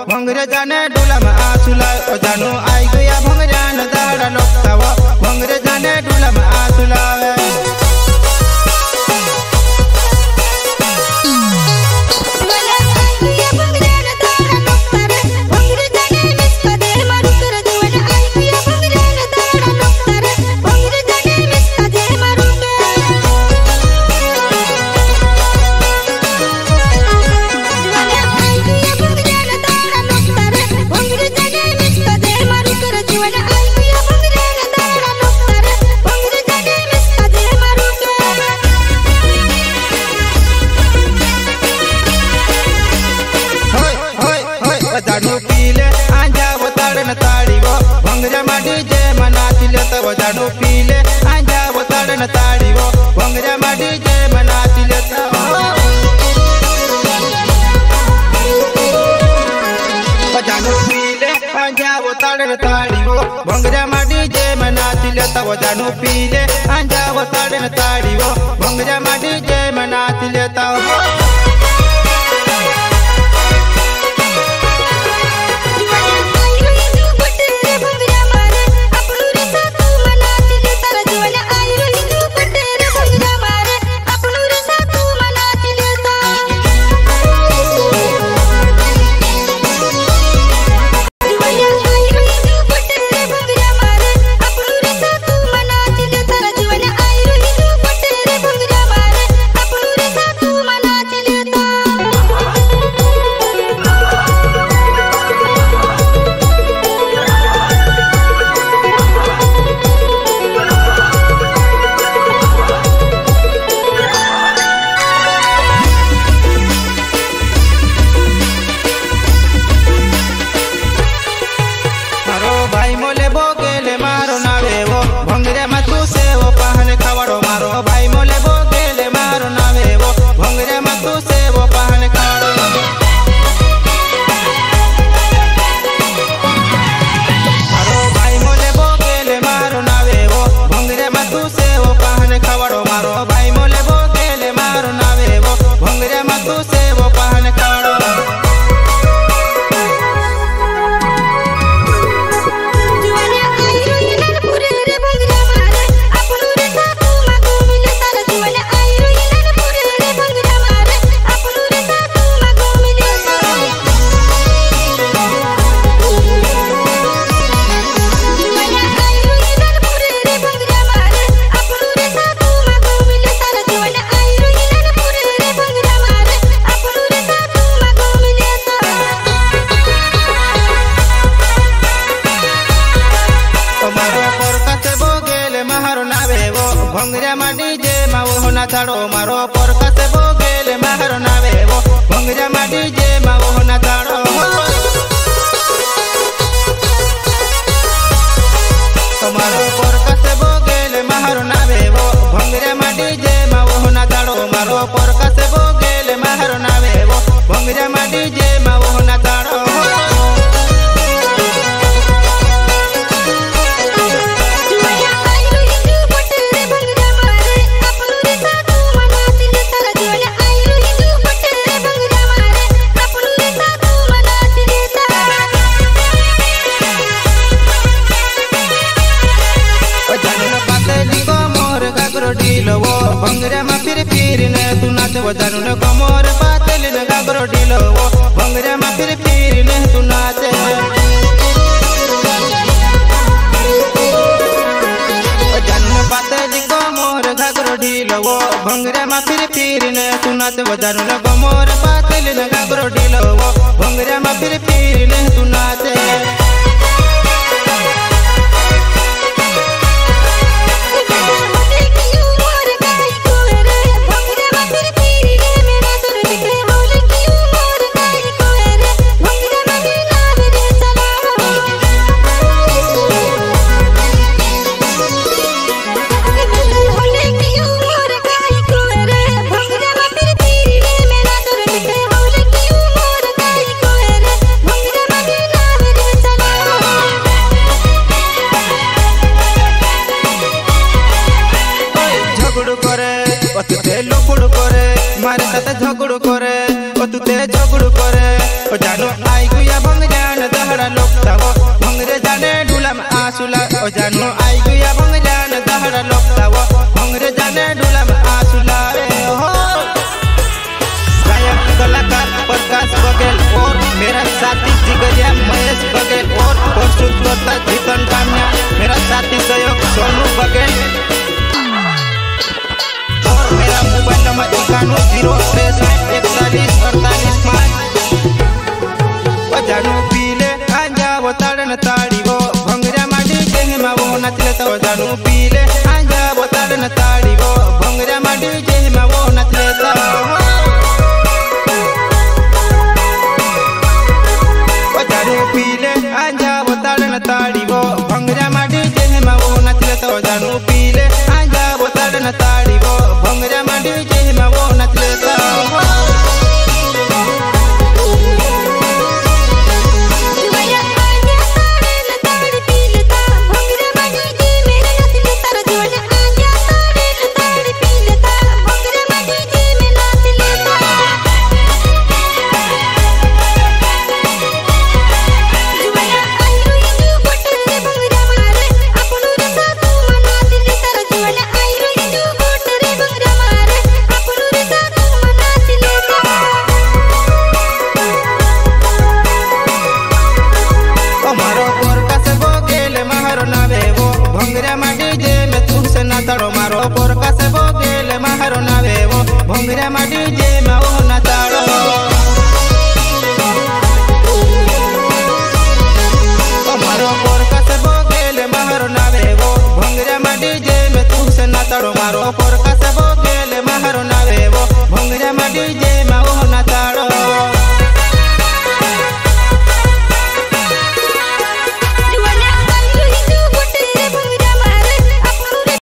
भंगरे जाने डुलम आसुला जानू आई गया भंगरान दाड़ा लोकतावा भंगरे जाने डुलम आसुला जानू पीले आंजा वो ताड़न ताड़ी वो भंगरे माटी जे मनाती ले तो जानू पीले आंजा वो ताड़न ताड़ी वो भंगरे माटी जे मनाती ले तो जानू पीले आंजा वो ताड़न ताड़ी वो भंगरे माटी जे मनाती ले तो जानू पीले आंजा वो ताड़न ताड़ी वो भंगरे माटी जे मनाती ले तो भाई मोले बोगेले मारो नावे वो भंगरे मतू से वो पहन खवड़ो मारो भाई मोले बोगेले मारो नावे वो भंगरे मतू से वो पहन खवड़ो मारो भाई मोले बोगेले मारो नावे वो भंगरे मतू से वो पहन खवड़ो मारो भाई मोले बोगेले मारो नावे वो भंगरे मतू से वो पहन खवड़ो भंगरे माटी जे मावो ना छाड़ो मारो परका से बोगेले मारो नावे वो भंगरे माटी जे मावो ना छाड़ो मारो परका से बोगेले मारो नावे वो भंगरे माटी जे मावो ना छाड़ो मारो परका से बोगेले मारो नावे वो भंगरे माटी जे मावो ना छाड़ो भंगरे में फिर ने तू नाचे वो जानू ने कमर पातल ने गागरो ढीलो वो भंगरे में फिर ने तू नाचे जानू ने पातल कमर गागरो ढीलो वो भंगरे मा फिर ने सुनाते वो जानू न गमोर पातल न गागरो ढीलो वो भंगरे मा फिर ने सुनाते झगड़ू करे मारे साथ झगड़ू करे तुते झगड़ू करे जानो आई गुया भंग जान दहड़ा लोकता वो भंगरे जाने ढूला में आंसुला जानो आई गुया भंग जान दहड़ा लोकता वो भंगरे जाने ढूला में आंसुला हो गायक कलाकार प्रकाश बघेल और मेरा साथी जिगरिया महेश बघेल और प्रस्तुतकर्ता जीतन कान्या मेरा साथी सहयोग सोनू बघेल मेरा मोबाइल नंबर 91 जानू पीले आंजा वो ताड़न ताड़ी वो भंगरा माटी जेह मा वो नचले तो जानू पीले आंजा वो ताड़न ताड़ी वो भंगरा माटी जेह मा वो नचले तो जानू पीले आंजा वो ताड़न ताड़ी वो भंगरा माटी जेह मा वो नचले तो जानू पीले आंजा वो ताड़न ताड़ी वो भंगरा माटी जेह मा वो नचले तो ताड़ो मारो पोरका से बोगेल मारो नावे वो भंगरे माटी जे मा वो ना ताड़ो मारो पोरका से बोगेल मारो नावे वो भंगरे माटी जे में तू से ना ताड़ो मारो पोरका से बोगेल मारो नावे वो भंगरे माटी जे